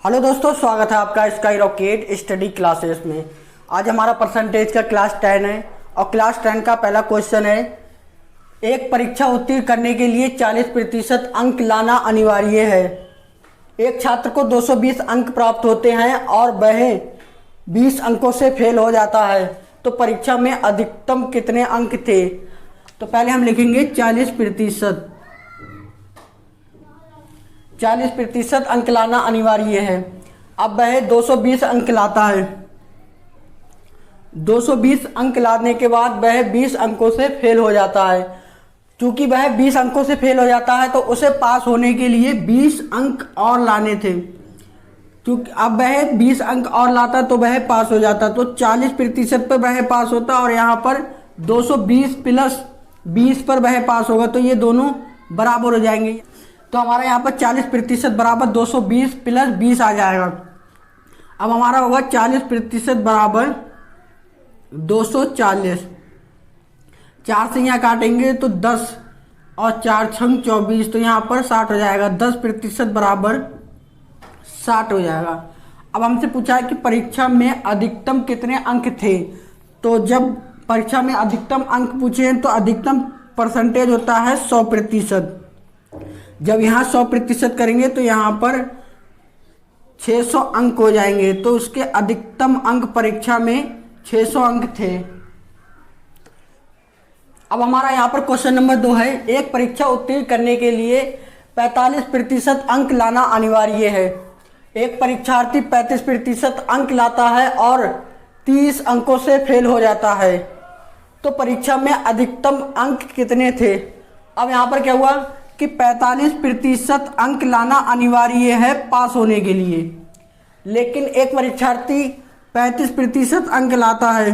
Hello दोस्तों, स्वागत है आपका स्काई रॉकेट स्टडी क्लासेस में। आज हमारा परसेंटेज का क्लास 10 है और क्लास 10 का पहला क्वेश्चन है, एक परीक्षा उत्तीर्ण करने के लिए 40% अंक लाना अनिवार्य है। एक छात्र को 220 अंक प्राप्त होते हैं और वह 20 अंकों से फेल हो जाता है, तो परीक्षा में अधिकतम कितने अंक थे? तो पहले हम लिखेंगे 40%। 40% अंक लाना अनिवार्य है। अब वह 220 अंक लाता है। 220 अंक लाने के बाद वह 20 अंकों से फेल हो जाता है। चूंकि वह 20 अंकों से फेल हो जाता है तो उसे पास होने के लिए 20 अंक और लाने थे। क्योंकि अब वह 20 अंक और लाता तो वह पास हो जाता, तो 40% पर वह पास होता और यहाँ पर 220 प्लस 20 पर वह पास होगा, तो ये दोनों बराबर हो जाएंगे। तो हमारा यहाँ पर 40% बराबर 220 प्लस 20 आ जाएगा। अब हमारा होगा 40% बराबर 240। 4 से यहाँ काटेंगे तो 10 और 4 छंग 24, तो यहाँ पर 60 हो जाएगा। 10% बराबर 60 हो जाएगा। अब हमसे पूछा है कि परीक्षा में अधिकतम कितने अंक थे। तो जब परीक्षा में अधिकतम अंक पूछे हैं तो अधिकतम परसेंटेज होता है 100%। जब यहाँ 100% करेंगे तो यहाँ पर 600 अंक हो जाएंगे, तो उसके अधिकतम अंक परीक्षा में 600 अंक थे। अब हमारा यहाँ पर क्वेश्चन नंबर 2 है, एक परीक्षा उत्तीर्ण करने के लिए 45% अंक लाना अनिवार्य है। एक परीक्षार्थी 35% अंक लाता है और 30 अंकों से फेल हो जाता है, तो परीक्षा में अधिकतम अंक कितने थे? अब यहाँ पर क्या हुआ कि 45% अंक लाना अनिवार्य है पास होने के लिए, लेकिन एक परीक्षार्थी 35% अंक लाता है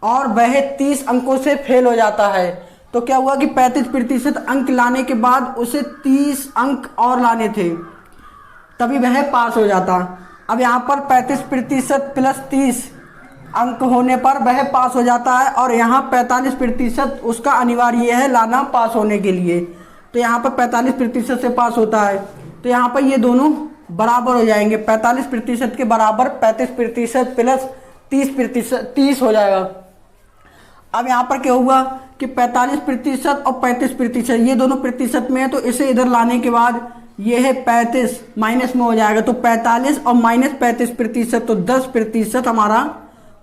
और वह 30 अंकों से फेल हो जाता है। तो क्या हुआ कि 35% अंक लाने के बाद उसे 30 अंक और लाने थे, तभी वह पास हो जाता। अब यहाँ पर 35% प्लस 30 अंक होने पर वह पास हो जाता है और यहाँ 45% उसका अनिवार्य है लाना पास होने के लिए, तो यहाँ पर 45% से पास होता है। तो यहाँ पर ये दोनों बराबर हो जाएंगे। 45% के बराबर 35% प्लस 30% 30 हो जाएगा। अब यहाँ पर क्या हुआ कि 45% और 35% ये दोनों प्रतिशत में है, तो इसे इधर लाने के बाद ये है 35 माइनस में हो जाएगा, तो 45 और माइनस 35%, तो 10% हमारा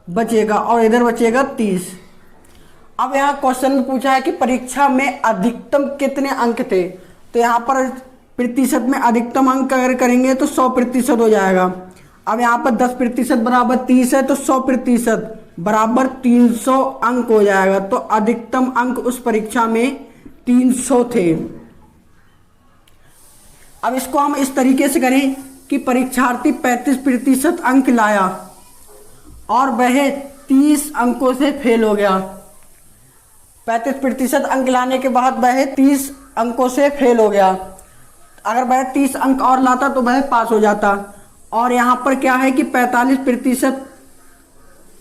बचेगा और इधर बचेगा 30। अब यहाँ क्वेश्चन में पूछा है कि परीक्षा में अधिकतम कितने अंक थे। तो यहाँ पर प्रतिशत में अधिकतम अंक अगर करेंगे तो 100% हो जाएगा। अब यहाँ पर 10% बराबर 30 है, तो 100% बराबर 300 अंक हो जाएगा। तो अधिकतम अंक उस परीक्षा में 300 थे। अब इसको हम इस तरीके से करें कि परीक्षार्थी 35% अंक लाया और वह 30 अंकों से फेल हो गया। 35% अंक लाने के बाद वह 30 अंकों से फेल हो गया। अगर वह 30 अंक और लाता तो वह पास हो जाता। और यहाँ पर क्या है कि 45%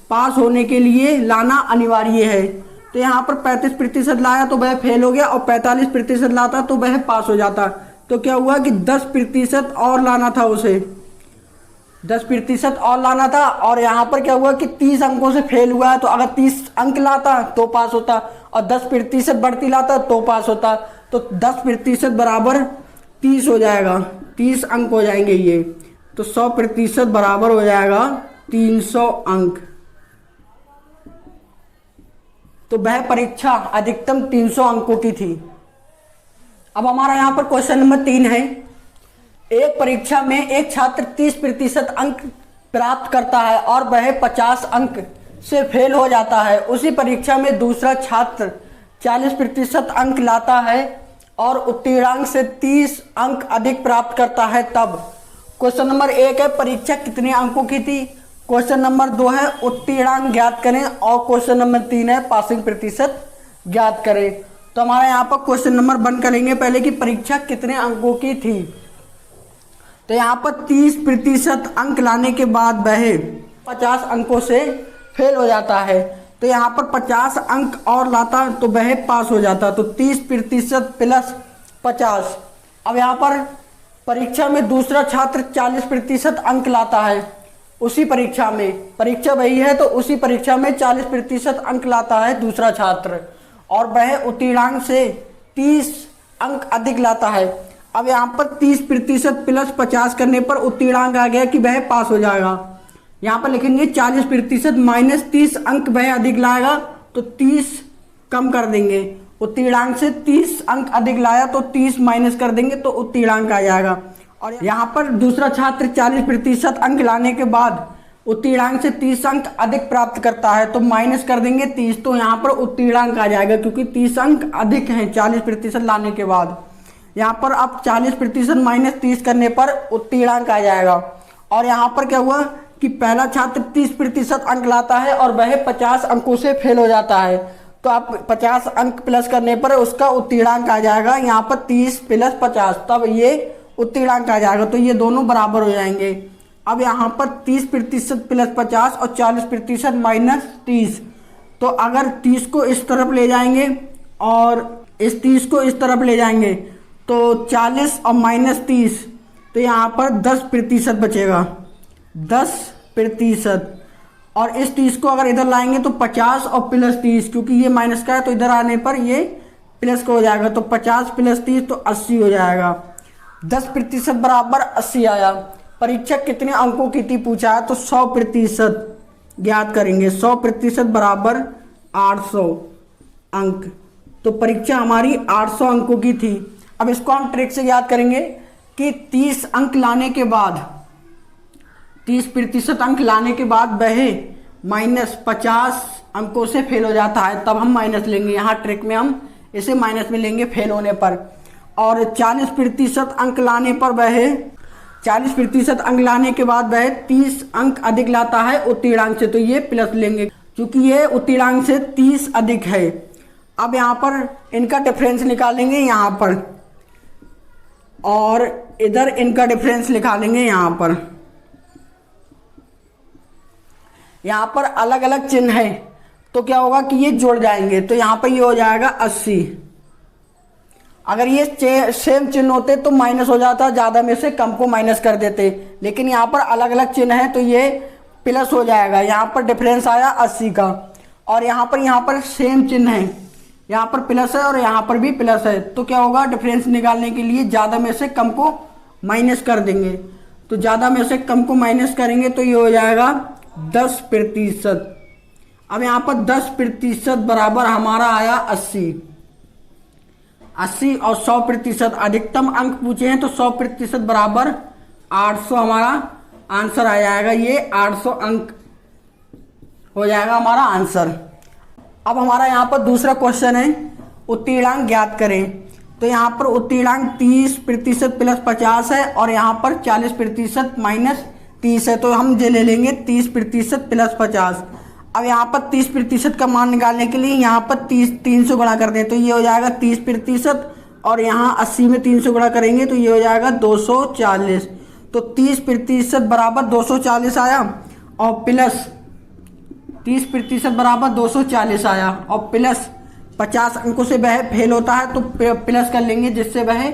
पास होने के लिए लाना अनिवार्य है। तो यहाँ पर 35% लाया तो वह फेल हो गया और 45% लाता तो वह पास हो जाता। तो क्या हुआ कि 10% और लाना था उसे, 10% और लाना था। और यहाँ पर क्या हुआ कि 30 अंकों से फेल हुआ है, तो अगर 30 अंक लाता तो पास होता और 10% बढ़ती लाता तो पास होता। तो 10% बराबर 30 हो जाएगा, 30 अंक हो जाएंगे ये। तो 100% बराबर हो जाएगा 300 अंक। तो वह परीक्षा अधिकतम 300 अंकों की थी। अब हमारा यहाँ पर क्वेश्चन नंबर 3 है, एक परीक्षा में एक छात्र 30% अंक प्राप्त करता है और वह 50 अंक से फेल हो जाता है। उसी परीक्षा में दूसरा छात्र 40% अंक लाता है और उत्तीर्णांक से 30 अंक अधिक प्राप्त करता है, तब क्वेश्चन नंबर 1 है परीक्षा कितने अंकों की थी। क्वेश्चन नंबर 2 है उत्तीर्णांक ज्ञात करें और क्वेश्चन नंबर 3 है पासिंग प्रतिशत ज्ञात करें। तो हमारा यहाँ पर क्वेश्चन नंबर 1 करेंगे पहले कि परीक्षा कितने अंकों की थी। तो यहाँ पर 30% अंक लाने के बाद वह 50 अंकों से फेल हो जाता है। तो यहाँ पर 50 अंक और लाता तो वह पास हो जाता। तो 30% प्लस 50। अब यहाँ पर परीक्षा में दूसरा छात्र 40% अंक लाता है, उसी परीक्षा में, परीक्षा वही है तो उसी परीक्षा में 40% अंक लाता है दूसरा छात्र, और वह उत्तीर्णांक से 30 अंक अधिक लाता है। अब यहाँ पर 30% प्लस 50 करने पर उत्तीर्णांक आ गया कि वह पास हो जाएगा। यहाँ पर लिखेंगे 40% माइनस 30 अंक वह अधिक लाएगा, तो 30 कम कर देंगे, उत्तीर्णांक से 30 अंक अधिक लाया तो 30 माइनस कर देंगे तो उत्तीर्णांक आ जाएगा। और यहाँ पर दूसरा छात्र 40% अंक लाने के बाद उत्तीर्णांक से 30 अंक अधिक प्राप्त करता है, तो माइनस कर देंगे 30, तो यहाँ पर उत्तीर्णांक आ जाएगा क्योंकि 30 अंक अधिक हैं 40% लाने के बाद। यहाँ पर अब 40% माइनस 30 करने पर उत्तीर्णांक आ जाएगा। और यहाँ पर क्या हुआ कि पहला छात्र 30% अंक लाता है और वह 50 अंकों से फेल हो जाता है, तो आप 50 अंक प्लस करने पर उसका उत्तीर्णांक आ जाएगा। यहाँ पर 30 प्लस 50, तब ये उत्तीर्णांक आ जाएगा, तो ये दोनों बराबर हो जाएंगे। अब यहाँ पर 30% प्लस 50 और 40% माइनस 30, तो अगर 30 को इस तरफ ले जाएंगे और इस 30 को इस तरफ ले जाएंगे तो 40 और माइनस 30, तो यहाँ पर 10% बचेगा, 10%। और इस 30 को अगर इधर लाएंगे तो 50 और प्लस 30, क्योंकि ये माइनस का है तो इधर आने पर ये प्लस का हो जाएगा, तो 50 प्लस 30 तो 80 हो जाएगा। 10% बराबर 80 आया। परीक्षक कितने अंकों की थी पूछा है, तो 100% ज्ञात करेंगे। 100% बराबर 800 अंक, तो परीक्षा हमारी 800 अंकों की थी। अब इसको हम ट्रिक से याद करेंगे कि 30 अंक लाने के बाद, 30% अंक लाने के बाद वह माइनस 50 अंकों से फेल हो जाता है, तब हम माइनस लेंगे। यहाँ ट्रिक में हम इसे माइनस में लेंगे फेल होने पर। और 40% अंक लाने पर वह 40% अंक लाने के बाद वह 30 अंक अधिक लाता है उत्तीर्णांक से, तो ये प्लस लेंगे क्योंकि ये उत्तीर्णांक से 30 अधिक है। अब यहाँ पर इनका डिफरेंस निकालेंगे यहाँ पर, और इधर इनका डिफरेंस निकालेंगे यहाँ पर। यहाँ पर अलग अलग चिन्ह है तो क्या होगा कि ये जुड़ जाएंगे, तो यहाँ पर ये हो जाएगा 80। अगर ये सेम चिन्ह होते तो माइनस हो जाता, ज़्यादा में से कम को माइनस कर देते, लेकिन यहाँ पर अलग अलग चिन्ह है तो ये प्लस हो जाएगा। यहाँ पर डिफरेंस आया 80 का, और यहाँ पर सेम चिन्ह है, यहाँ पर प्लस है और यहाँ पर भी प्लस है, तो क्या होगा डिफरेंस निकालने के लिए ज़्यादा में से कम को माइनस कर देंगे, तो ज़्यादा में से कम को माइनस करेंगे तो ये हो जाएगा 10%। अब यहाँ पर 10% बराबर हमारा आया 80 और 100% अधिकतम अंक पूछे हैं तो 100% बराबर 800 हमारा आंसर आ जाएगा। ये 800 अंक हो जाएगा हमारा आंसर। अब हमारा यहाँ पर दूसरा क्वेश्चन है उत्तीर्णांक ज्ञात करें, तो यहाँ पर उत्तीर्णांक 30% प्लस 50 है और यहाँ पर 40% माइनस 30 है, तो हम ये ले लेंगे 30% प्लस 50। अब यहाँ पर 30% का मान निकालने के लिए यहाँ पर 3 से गुणा कर दें, तो ये हो जाएगा 30%, और यहाँ 80 में 3 से गुणा करेंगे तो ये हो जाएगा 240, तो 30% बराबर 240 आया, और प्लस 30% बराबर 240 आया, और प्लस 50 अंकों से वह फेल होता है तो प्लस कर लेंगे जिससे वह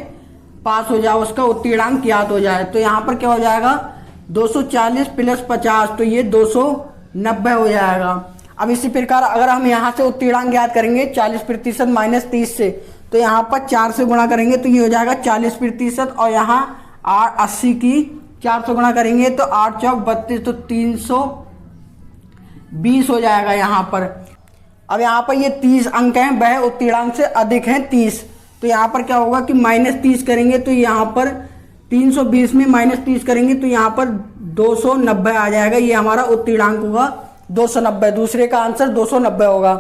पास हो जाए, उसका उत्तीर्णांक ज्ञात हो जाए। तो यहाँ पर क्या हो जाएगा 240 प्लस 50, तो ये 290 हो जाएगा। अब इसी प्रकार अगर हम यहाँ से उत्तीर्णांक ज्ञात करेंगे 40% माइनस 30 से, तो यहाँ पर 4 से गुणा करेंगे तो ये हो जाएगा 40%, और यहाँ 80 की 4 से गुणा करेंगे तो 8 चौक 32, तो 320 हो जाएगा यहाँ पर। अब यहाँ पर ये 30 अंक हैं, वह उत्तीर्णांक से अधिक हैं 30, तो यहाँ पर क्या होगा कि माइनस 30 करेंगे तो यहाँ पर 320 में माइनस 30 करेंगे तो यहाँ पर 290 आ जाएगा। ये हमारा उत्तीर्णांक होगा 290, दूसरे का आंसर 290 होगा।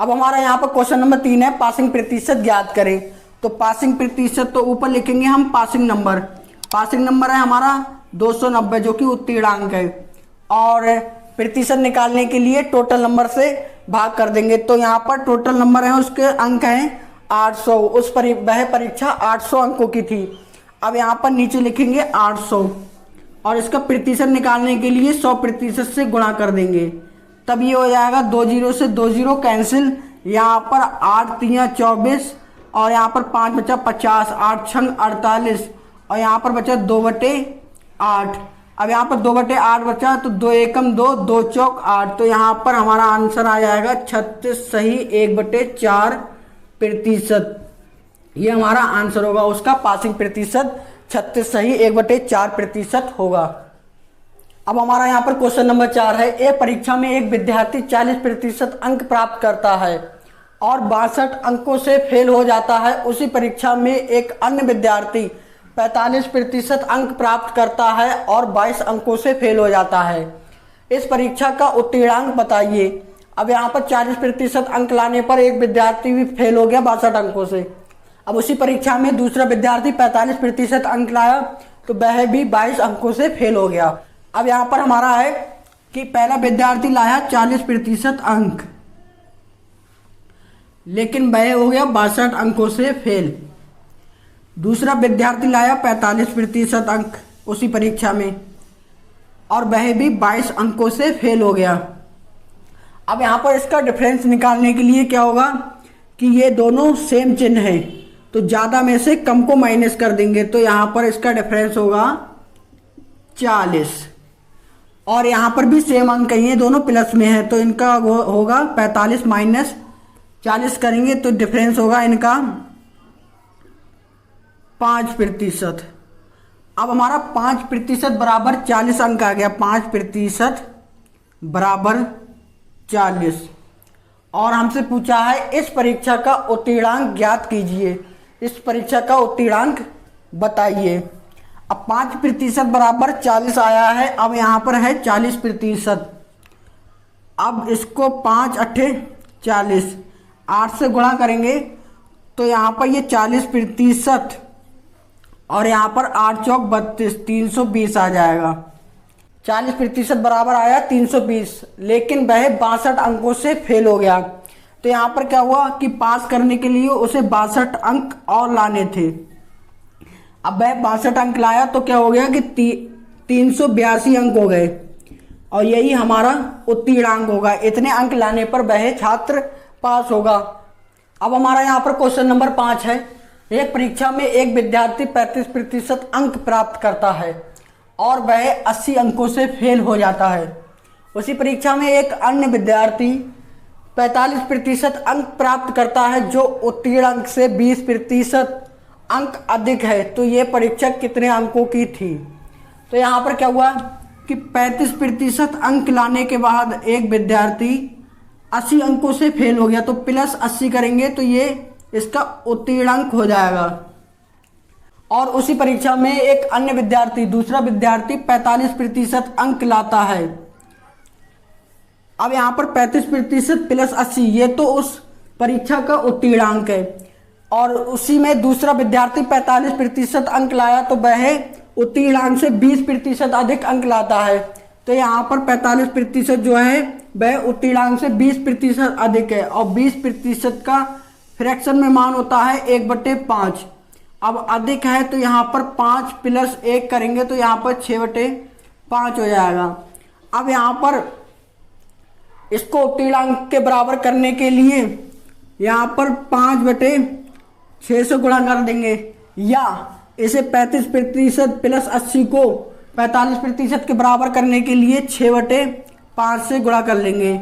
अब हमारा यहाँ पर क्वेश्चन नंबर 3 है पासिंग प्रतिशत ज्ञात करें, तो पासिंग प्रतिशत तो ऊपर लिखेंगे हम पासिंग नंबर है हमारा 290 जो कि उत्तीर्णांक है, और प्रतिशत निकालने के लिए टोटल नंबर से भाग कर देंगे, तो यहाँ पर टोटल नंबर है उसके अंक हैं 800, वह परीक्षा 800 अंकों की थी। अब यहाँ पर नीचे लिखेंगे 800, और इसका प्रतिशत निकालने के लिए 100% से गुणा कर देंगे, तब ये हो जाएगा 2 0 से 2 0 कैंसिल, यहाँ पर 8 3 24, और यहाँ पर 5 बचा 50, 8 6 48, और यहाँ पर बचा 2/8। अब यहाँ पर 2/8 बचा तो 2 एकम 2, 2 चौक 8। तो यहाँ पर हमारा आंसर आ जाएगा 36 सही 1/4%। ये हमारा आंसर होगा, उसका पासिंग प्रतिशत 36 सही 1/4% होगा। अब हमारा यहाँ पर क्वेश्चन नंबर 4 है। एक परीक्षा में एक विद्यार्थी 40% अंक प्राप्त करता है और 62 अंकों से फेल हो जाता है। उसी परीक्षा में एक अन्य विद्यार्थी 45% अंक प्राप्त करता है और 22 अंकों से फेल हो जाता है। इस परीक्षा का उत्तीर्णांक बताइए। अब यहाँ पर 40% अंक लाने पर एक विद्यार्थी भी फेल हो गया 62 अंकों से। अब उसी परीक्षा में दूसरा विद्यार्थी 45% अंक लाया तो वह भी 22 अंकों से फेल हो गया। अब यहाँ पर हमारा है कि पहला विद्यार्थी लाया 40% अंक, लेकिन वह हो गया 62 अंकों से फेल। दूसरा विद्यार्थी लाया 45% अंक उसी परीक्षा में और वह भी 22 अंकों से फेल हो गया। अब यहाँ पर इसका डिफरेंस निकालने के लिए क्या होगा कि ये दोनों सेम चिन्ह है तो ज़्यादा में से कम को माइनस कर देंगे। तो यहाँ पर इसका डिफरेंस होगा 40 और यहाँ पर भी सेम अंक ही है, दोनों प्लस में है तो इनका होगा 45 माइनस 40 करेंगे तो डिफरेंस होगा इनका 5%। अब हमारा 5% बराबर 40 अंक आ गया। 5% बराबर 40 और हमसे पूछा है इस परीक्षा का उत्तीर्णांक ज्ञात कीजिए। इस परीक्षा का उत्तीर्णांक बताइए। अब 5% बराबर 40 आया है। अब यहाँ पर है 40%। अब इसको 5 8 40 8 से गुणा करेंगे तो यहाँ पर ये 40% और यहाँ पर 8 चौक 32 320 आ जाएगा। 40% बराबर आया 320, लेकिन वह 62 अंकों से फेल हो गया। तो यहाँ पर क्या हुआ कि पास करने के लिए उसे 62 अंक और लाने थे। अब वह 62 अंक लाया तो क्या हो गया कि 382 अंक हो गए और यही हमारा उत्तीर्णांक होगा। इतने अंक लाने पर वह छात्र पास होगा। अब हमारा यहाँ पर क्वेश्चन नंबर 5 है। एक परीक्षा में एक विद्यार्थी 35% अंक प्राप्त करता है और वह 80 अंकों से फेल हो जाता है। उसी परीक्षा में एक अन्य विद्यार्थी 45% अंक प्राप्त करता है जो उत्तीर्णांक से 20% अंक अधिक है। तो ये परीक्षा कितने अंकों की थी? तो यहाँ पर क्या हुआ कि 35% अंक लाने के बाद एक विद्यार्थी 80 अंकों से फेल हो गया तो प्लस 80 करेंगे तो ये इसका उत्तीर्णांक हो जाएगा। और उसी परीक्षा में एक अन्य विद्यार्थी दूसरा विद्यार्थी 45% अंक लाता है। अब यहाँ पर 35% प्लस 80 ये तो उस परीक्षा का उत्तीर्णांक है और उसी में दूसरा विद्यार्थी 45% अंक लाया तो वह उत्तीर्णांक से 20% अधिक अंक लाता है। तो यहाँ पर 45% जो है वह उत्तीर्णांक से 20% अधिक है और 20% का फ्रैक्शन में मान होता है 1/5। अब अधिक है तो यहाँ पर 5 + 1 करेंगे तो यहाँ पर 6/5 हो जाएगा। अब यहाँ पर इसको उत्तीर्णांक के बराबर करने के लिए यहाँ पर 5/6 से गुणा कर देंगे या इसे 35% प्लस 80 को 45% के बराबर करने के लिए 6/5 से गुणा कर लेंगे,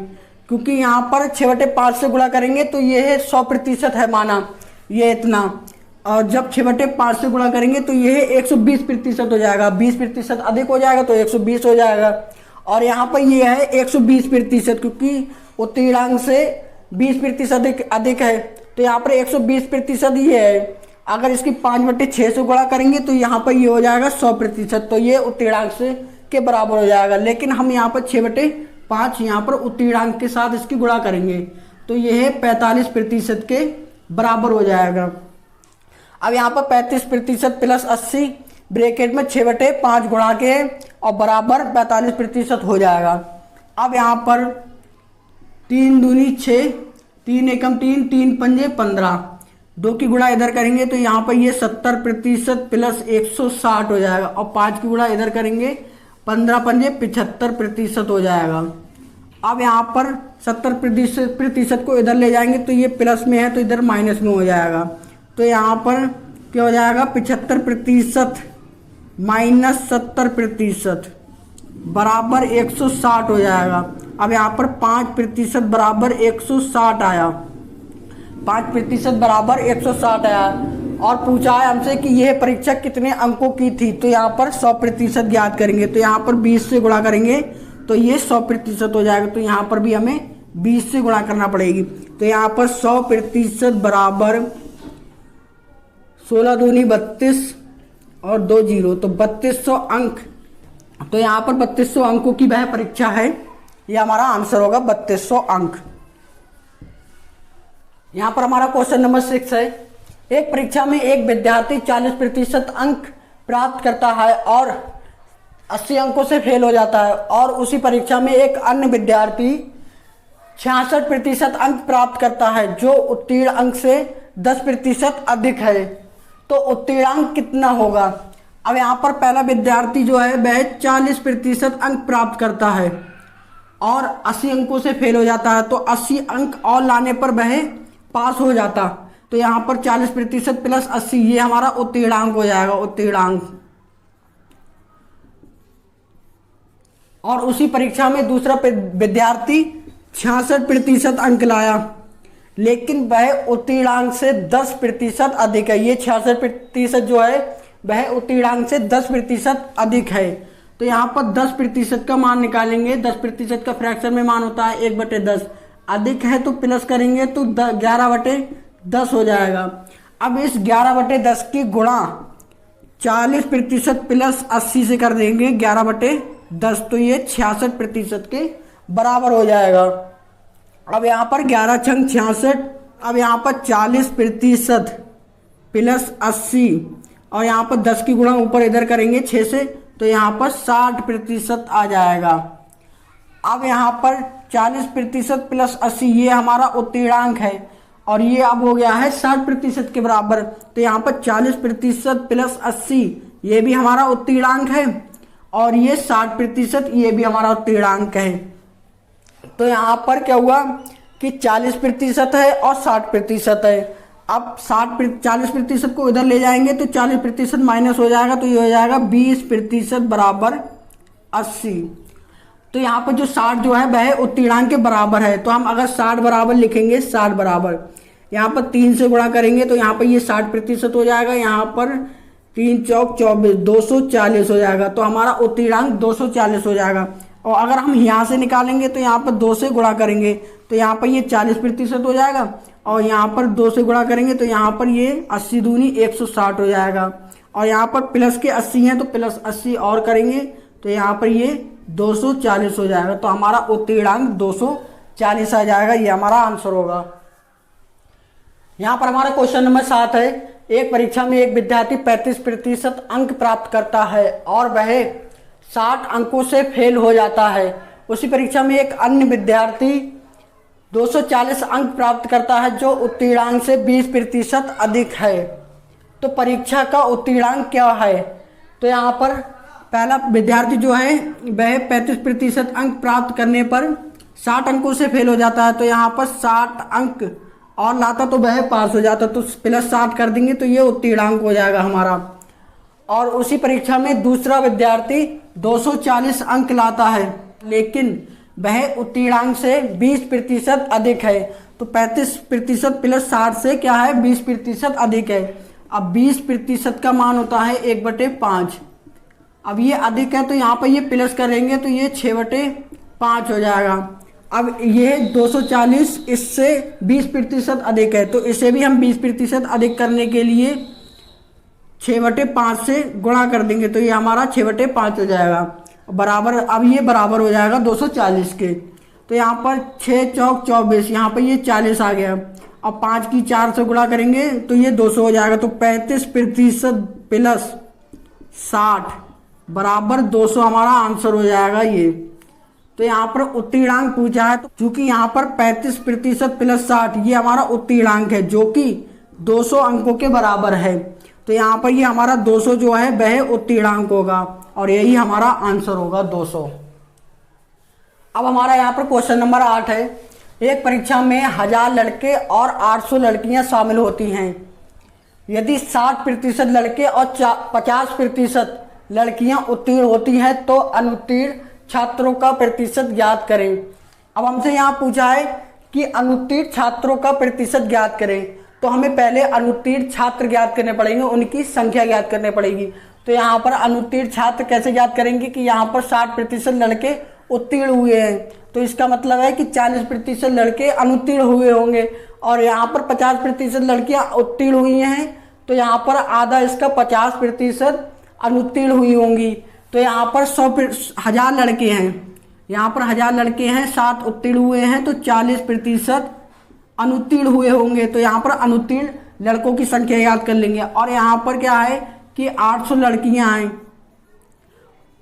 क्योंकि यहाँ पर 6/5 से गुणा करेंगे तो ये 100% है माना ये इतना, और जब 6/5 से गुणा करेंगे तो ये 120% हो जाएगा। 20% अधिक हो जाएगा तो 120 हो जाएगा और यहाँ पर ये है 120% क्योंकि उत्तीर्णांक से 20% अधिक है तो यहाँ पर 120% ये है। अगर इसकी 5/6 से गुणा करेंगे तो यहाँ पर ये हो जाएगा 100%, तो ये उत्तीर्णांक से के बराबर हो जाएगा। लेकिन हम यहाँ पर 6/5 यहाँ पर उत्तीर्णांक के साथ इसकी गुणा करेंगे तो ये है 45% के बराबर हो जाएगा। अब यहाँ पर 35% प्लस 80 ब्रैकेट में 6/5 गुणा के और बराबर 45% हो जाएगा। अब यहाँ पर 3 दूनी 6, 3 एकम 3, 3 पंजे 15, 2 की गुणा इधर करेंगे तो यहाँ पर ये 70% प्लस 160 हो जाएगा और 5 की गुणा इधर करेंगे 15 पंजे 75% हो जाएगा। अब यहाँ पर 70% को इधर ले जाएंगे तो ये प्लस में है तो इधर माइनस में हो जाएगा। तो यहाँ पर क्या हो जाएगा 75% माइनस 70% बराबर 160 हो जाएगा। अब यहाँ पर 5% बराबर 160 आया, 5% बराबर 160 आया। और पूछा है हमसे कि यह परीक्षा कितने अंकों की थी, तो यहाँ पर 100% ज्ञात करेंगे। तो यहाँ पर 20 से गुणा करेंगे तो ये 100% हो जाएगा। तो यहाँ पर भी हमें 20 से गुणा करना पड़ेगी। तो यहाँ पर 100% बराबर 16 दूनी 32 और 2 जीरो, तो 3200 अंक। तो यहाँ पर 3200 अंकों की वह परीक्षा है, ये हमारा आंसर होगा 3200 अंक। यहाँ पर हमारा क्वेश्चन नंबर 6 है। एक परीक्षा में एक विद्यार्थी 40% अंक प्राप्त करता है और 80 अंकों से फेल हो जाता है, और उसी परीक्षा में एक अन्य विद्यार्थी 66% अंक प्राप्त करता है जो उत्तीर्ण अंक से 10% अधिक है, तो उत्तीर्णांक कितना होगा। अब यहाँ पर पहला विद्यार्थी जो है वह 40% अंक प्राप्त करता है और 80 अंकों से फेल हो जाता है, तो 80 अंक और लाने पर वह पास हो जाता। तो यहाँ पर 40% प्लस 80 ये हमारा उत्तीर्णांक हो जाएगा, उत्तीर्णांक। और उसी परीक्षा में दूसरा विद्यार्थी 66% अंक लाया, लेकिन वह उत्तीर्णांक से 10% अधिक है। ये 66% जो है वह उत्तीर्णांक से 10% अधिक है। तो यहाँ पर 10% का मान निकालेंगे। 10% का फ्रैक्शन में मान होता है 1/10। अधिक है तो प्लस करेंगे तो 11/10 हो जाएगा। अब इस 11/10 की गुणा 40% प्लस 80 से कर देंगे 11/10, तो ये 66% के बराबर हो जाएगा। अब यहाँ पर 11 छंग 66, अब यहाँ पर 40% प्लस 80 और यहाँ पर 10 की गुणा ऊपर इधर करेंगे 6 से, तो यहाँ पर 60% आ जाएगा। अब यहाँ पर 40% प्लस 80 ये हमारा उत्तीर्णांक है और ये अब हो गया है 60% के बराबर। तो यहाँ पर 40% प्लस 80 ये भी हमारा उत्तीर्णांक है और ये 60% ये भी हमारा उत्तीर्णांक है। तो यहाँ पर क्या हुआ कि 40% है और 60% है। अब 40% को इधर ले जाएंगे तो 40% माइनस हो जाएगा, तो ये हो जाएगा 20% बराबर 80। तो यहाँ पर जो 60 जो है वह उत्तीर्णांक के बराबर है, तो हम अगर 60 बराबर लिखेंगे, 60 बराबर यहाँ पर 3 से गुणा करेंगे तो यहाँ पर ये 60% हो जाएगा। यहाँ पर 3 चौक 24, 240 हो जाएगा। तो हमारा उत्तीर्णांक 240 हो जाएगा। और अगर हम यहाँ से निकालेंगे तो यहाँ पर 2 से गुणा करेंगे तो यहाँ पर ये 40% हो जाएगा, और यहाँ पर 2 से गुणा करेंगे तो यहाँ पर ये 80 दूनी 160 हो जाएगा। और यहाँ पर प्लस के 80 हैं तो प्लस 80 और करेंगे तो यहाँ पर ये 240 हो जाएगा। तो हमारा उत्तीर्णांक 240 आ जाएगा, ये हमारा आंसर होगा। यहाँ पर हमारा क्वेश्चन नंबर 7 है। एक परीक्षा में एक विद्यार्थी 35% अंक प्राप्त करता है और वह 60 अंकों से फेल हो जाता है। उसी परीक्षा में एक अन्य विद्यार्थी 240 अंक प्राप्त करता है जो उत्तीर्णांक से 20% अधिक है, तो परीक्षा का उत्तीर्णांक क्या है। तो यहाँ पर पहला विद्यार्थी जो है वह 35% अंक प्राप्त करने पर 60 अंकों से फेल हो जाता है, तो यहाँ पर 60 अंक और लाता तो वह पास हो जाता, तो प्लस 60 कर देंगे तो ये उत्तीर्णांक हो जाएगा हमारा। और उसी परीक्षा में दूसरा विद्यार्थी 240 अंक लाता है, लेकिन वह उत्तीर्णांक से 20% अधिक है, तो 35% प्लस 60 से क्या है 20% अधिक है। अब 20% का मान होता है 1/5। अब ये अधिक है तो यहाँ पर ये प्लस करेंगे तो ये 6/5 हो जाएगा। अब ये 240 इससे 20% अधिक है, तो इसे भी हम 20% अधिक करने के लिए 6/5 से गुणा कर देंगे, तो ये हमारा 6/5 हो जाएगा बराबर। अब ये बराबर हो जाएगा 240 के। तो यहाँ पर 6 चौक 24, यहाँ पर ये 40 आ गया। अब 5 की 4 से गुणा करेंगे तो ये 200 हो जाएगा। तो 35% प्लस 60 बराबर 200 हमारा आंसर हो जाएगा ये। तो यहाँ पर उत्तीर्णांक पूछा है, तो चूंकि यहाँ पर 35% प्लस 60 ये हमारा उत्तीर्णांक है जो कि 200 अंकों के बराबर है, तो यहाँ पर ये हमारा 200 जो है वह उत्तीर्णांक होगा और यही हमारा आंसर होगा 200। अब हमारा यहाँ पर क्वेश्चन नंबर 8 है। एक परीक्षा में 1000 लड़के और 800 लड़कियां शामिल होती हैं। यदि 60% लड़के और 50% लड़कियां उत्तीर्ण होती हैं तो अनुत्तीर्ण छात्रों का प्रतिशत ज्ञात करें। अब हमसे यहाँ पूछा है कि अनुत्तीर्ण छात्रों का प्रतिशत ज्ञात करें, तो हमें पहले अनुत्तीर्ण छात्र ज्ञात करने पड़ेंगे, उनकी संख्या ज्ञात करनी पड़ेगी। तो यहाँ पर अनुत्तीर्ण छात्र कैसे ज्ञात करेंगे कि यहाँ पर 60% लड़के उत्तीर्ण हुए हैं, तो इसका मतलब है कि 40% लड़के अनुत्तीर्ण हुए होंगे और यहाँ पर 50% लड़कियाँ उत्तीर्ण हुई हैं, तो यहाँ पर आधा इसका 50% अनुत्तीर्ण हुई होंगी। तो यहाँ पर 1000 लड़के हैं, यहाँ पर 1000 लड़के हैं, 7 उत्तीर्ण हुए हैं, तो 40% अनुत्तीर्ण हुए होंगे। तो यहाँ पर अनुत्तीर्ण लड़कों की संख्या याद कर लेंगे। और यहाँ पर क्या है कि 800 लड़कियाँ हैं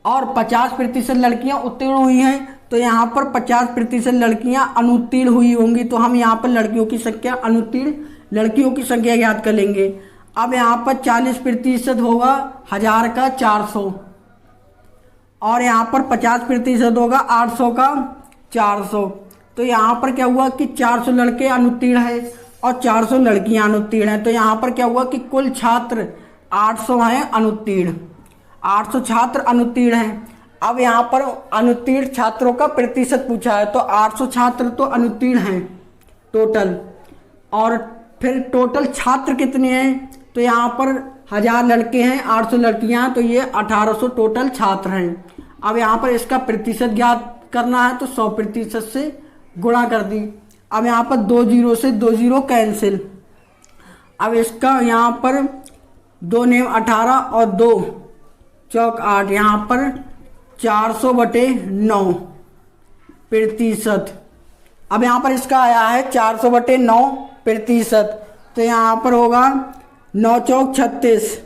और 50% लड़कियाँ उत्तीर्ण हुई हैं, तो यहाँ पर 50% लड़कियाँ अनुत्तीर्ण हुई होंगी। तो हम यहाँ पर लड़कियों की संख्या, अनुत्तीर्ण लड़कियों की संख्या याद कर लेंगे। अब यहाँ पर 40% होगा 1000 का 400 और यहाँ पर 50% होगा 800 का 400। तो यहाँ पर क्या हुआ कि 400 लड़के अनुत्तीर्ण हैं और 400 लड़कियाँ अनुत्तीर्ण हैं। तो यहाँ पर क्या हुआ कि कुल छात्र 800 हैं अनुत्तीर्ण, 800 छात्र अनुत्तीर्ण हैं। अब यहाँ पर अनुत्तीर्ण छात्रों का प्रतिशत पूछा है, तो 800 छात्र तो अनुत्तीर्ण हैं टोटल, और फिर टोटल छात्र कितने हैं, तो यहाँ पर 1000 लड़के हैं, 800 लड़कियाँ, तो ये 1800 टोटल छात्र हैं। अब यहाँ पर इसका प्रतिशत ज्ञात करना है, तो 100% से गुणा कर दी। अब यहाँ पर 2 0 से 2 0 कैंसिल। अब इसका यहाँ पर 2 नेम 18 और 2 चौक 8, यहाँ पर 400/9%। अब यहाँ पर इसका आया है 400/9%, तो यहाँ पर होगा 9 चौक 36,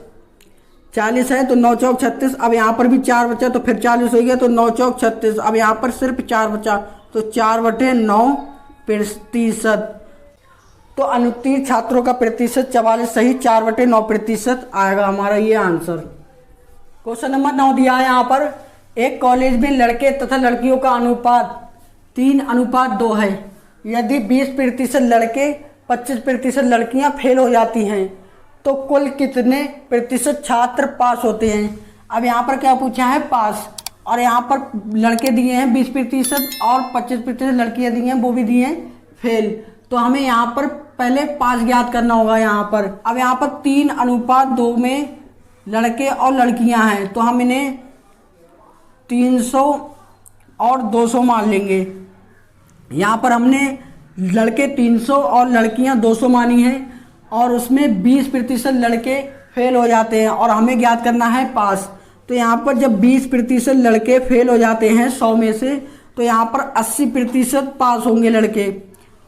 40 है तो 9 चौक 36। अब यहाँ पर भी 4 बचा तो फिर 40 हो गया, तो 9 चौक 36। अब यहाँ पर सिर्फ 4 बचा, तो 4/9%। तो अनुत्तीर्ण छात्रों का प्रतिशत 44 सही 4/9% आएगा हमारा ये आंसर। क्वेश्चन नंबर 9 दिया है यहाँ पर, एक कॉलेज में लड़के तथा लड़कियों का अनुपात 3:2 है। यदि 20% लड़के 25% लड़कियां फेल हो जाती हैं तो कुल कितने प्रतिशत छात्र पास होते हैं। अब यहाँ पर क्या पूछा है, पास, और यहाँ पर लड़के दिए हैं 20% और 25% लड़कियां दी हैं, वो भी दिए हैं फेल। तो हमें यहाँ पर पहले पास ज्ञात करना होगा यहाँ पर। अब यहाँ पर 3:2 में लड़के और लड़कियां हैं, तो हम इन्हें 300 और 200 मान लेंगे। यहाँ पर हमने लड़के 300 और लड़कियां 200 मानी हैं और उसमें 20% लड़के फेल हो जाते हैं और हमें ज्ञात करना है पास। तो यहाँ पर जब 20% लड़के फेल हो जाते हैं 100 में से, तो यहाँ पर 80% पास होंगे लड़के,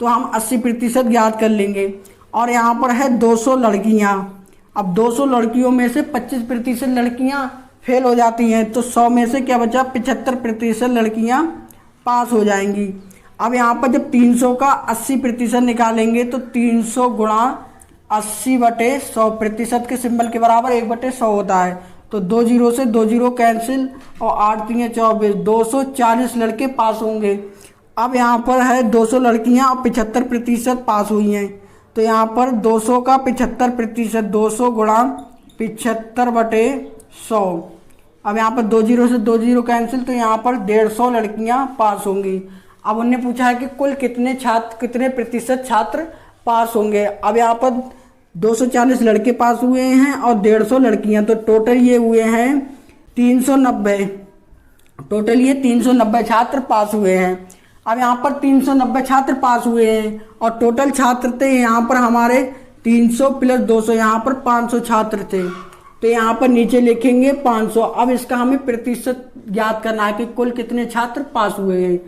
तो हम 80% ज्ञात कर लेंगे। और यहाँ पर है 200 लड़कियाँ। अब 200 लड़कियों में से 25% लड़कियाँ फेल हो जाती हैं, तो 100 में से क्या बचा, 75% लड़कियाँ पास हो जाएंगी। अब यहाँ पर जब 300 का 80% निकालेंगे तो 300 गुणा 80/100% के सिंबल के बराबर 1/100 होता है। तो 2 0 से 2 0 कैंसिल और 8 3 24, 240 लड़के पास होंगे। अब यहाँ पर है 200 लड़कियाँ और 75% पास हुई हैं, तो यहाँ पर 200 का 75%, 200 गुणा 75/100। अब यहाँ पर 2 0 से 2 0 कैंसिल, तो यहाँ पर 150 लड़कियाँ पास होंगी। अब उन्होंने पूछा है कि कुल कितने प्रतिशत छात्र पास होंगे। अब यहाँ पर 240 लड़के पास हुए हैं और 150 लड़कियां, तो टोटल ये हुए हैं 390। टोटल ये 390 छात्र पास हुए हैं। अब यहाँ पर 390 छात्र पास हुए हैं और टोटल छात्र थे यहाँ पर हमारे 300 + 200, यहाँ पर 500 छात्र थे, तो यहाँ पर नीचे लिखेंगे 500। अब इसका हमें प्रतिशत ज्ञात करना है कि कुल कितने छात्र पास हुए हैं।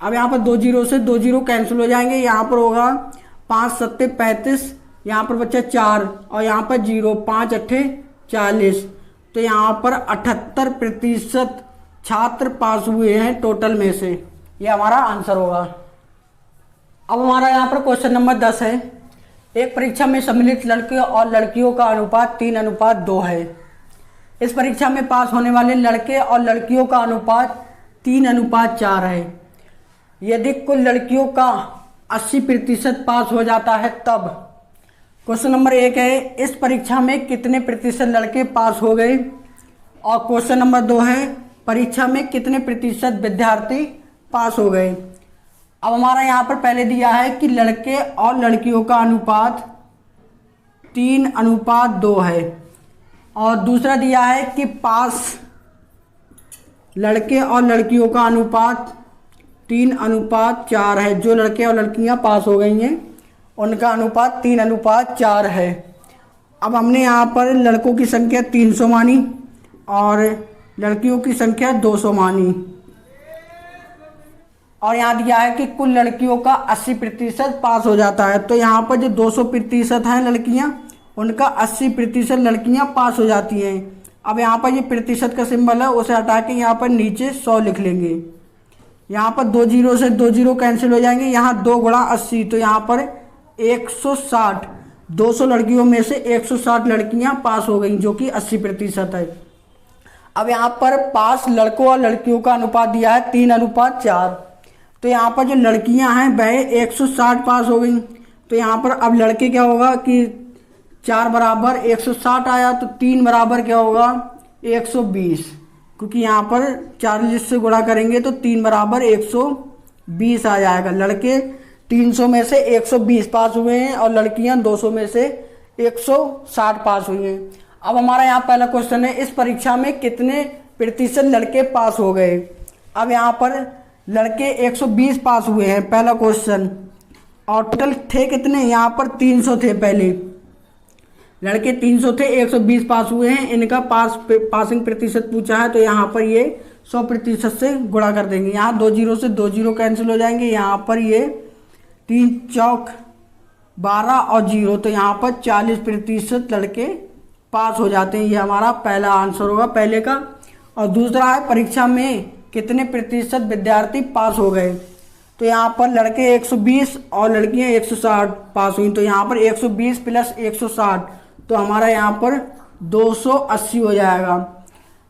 अब यहाँ पर 2 0 से 2 0 कैंसिल हो जाएंगे, यहाँ पर होगा 5 7 35, यहाँ पर बच्चा 4 और यहाँ पर 0, 5 8 40, तो यहाँ पर 78% छात्र पास हुए हैं टोटल में से, ये हमारा आंसर होगा। अब हमारा यहाँ पर क्वेश्चन नंबर 10 है, एक परीक्षा में सम्मिलित लड़के और लड़कियों का अनुपात 3:2 है। इस परीक्षा में पास होने वाले लड़के और लड़कियों का अनुपात 3:4 है। यदि कुल लड़कियों का 80% पास हो जाता है तब। क्वेश्चन नंबर 1 है, इस परीक्षा में कितने प्रतिशत लड़के पास हो गए और क्वेश्चन नंबर 2 है परीक्षा में कितने प्रतिशत विद्यार्थी पास हो गए। अब हमारा यहाँ पर पहले दिया है कि लड़के और लड़कियों का अनुपात 3:2 है और दूसरा दिया है कि पास लड़के और लड़कियों का अनुपात 3:4 है। जो लड़के और लड़कियां पास हो गई हैं उनका अनुपात 3:4 है। अब हमने यहाँ पर लड़कों की संख्या 300 मानी और लड़कियों की संख्या 200 मानी और यहाँ दिया है कि कुल लड़कियों का 80% पास हो जाता है। तो यहाँ पर जो 200% हैं लड़कियाँ, उनका 80% लड़कियाँ पास हो जाती हैं। अब यहाँ पर ये प्रतिशत का सिंबल है, उसे हटा के यहाँ पर नीचे 100 लिख लेंगे। यहाँ पर 2 जीरो से 2 जीरो कैंसिल हो जाएंगे। यहाँ 2 गुणा 80 तो यहाँ पर 160। 200 लड़कियों में से 160 लड़कियाँ पास हो गई, जो कि 80% है। अब यहाँ पर पास लड़कों और लड़कियों का अनुपात दिया है 3:4। तो यहाँ पर जो लड़कियाँ हैं वह 160 पास हो गई। तो यहाँ पर अब लड़के क्या होगा कि 4 बराबर 160 आया, तो 3 बराबर क्या होगा 120, क्योंकि यहाँ पर 40 से गुणा करेंगे तो 3 बराबर 120 आ जाएगा। लड़के 300 में से 120 पास हुए हैं और लड़कियाँ 200 में से 160 पास हुई हैं। अब हमारा यहाँ पहला क्वेश्चन है इस परीक्षा में कितने प्रतिशत लड़के पास हो गए। अब यहाँ पर लड़के 120 पास हुए हैं पहला क्वेश्चन, और टोटल थे कितने, यहाँ पर 300 थे। पहले लड़के 300 थे, 120 पास हुए हैं। इनका पासिंग प्रतिशत पूछा है, तो यहाँ पर ये 100% से गुणा कर देंगे। यहाँ 2 जीरो से 2 जीरो कैंसिल हो जाएंगे। यहाँ पर ये 3 चौक 12 और 0, तो यहाँ पर 40% लड़के पास हो जाते हैं। ये हमारा पहला आंसर होगा पहले का। और दूसरा है परीक्षा में कितने प्रतिशत विद्यार्थी पास हो गए। तो यहाँ पर लड़के 120 और लड़कियाँ 160 पास हुई। तो यहाँ पर 120 प्लस 160, तो हमारा यहाँ पर 280 हो जाएगा।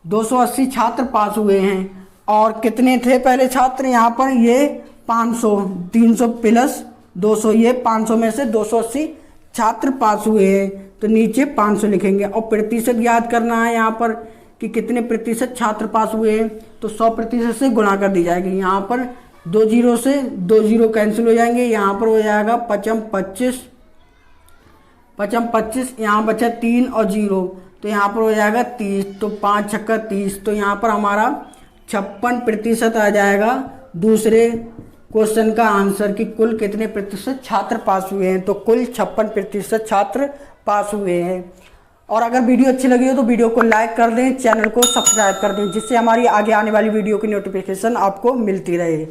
280 छात्र पास हुए हैं। और कितने थे पहले छात्र, यहाँ पर ये 500, 300 प्लस 200, ये 500 में से 280 छात्र पास हुए हैं। तो नीचे 500 लिखेंगे। और प्रतिशत याद करना है यहाँ पर कि कितने प्रतिशत छात्र पास हुए हैं, तो 100% से गुणा कर दी जाएगी। यहाँ पर 2 जीरो से 2 जीरो कैंसिल हो जाएंगे। यहाँ पर हो जाएगा 55 25, यहाँ बचा 3 और 0, तो यहाँ पर हो जाएगा 30। तो 5 छक्का 30, तो यहाँ पर हमारा 56% आ जाएगा दूसरे क्वेश्चन का आंसर कि कुल कितने प्रतिशत छात्र पास हुए हैं। तो कुल 56% छात्र पास हुए हैं। और अगर वीडियो अच्छी लगी हो तो वीडियो को लाइक कर दें, चैनल को सब्सक्राइब कर दें, जिससे हमारी आगे आने वाली वीडियो की नोटिफिकेशन आपको मिलती रहे।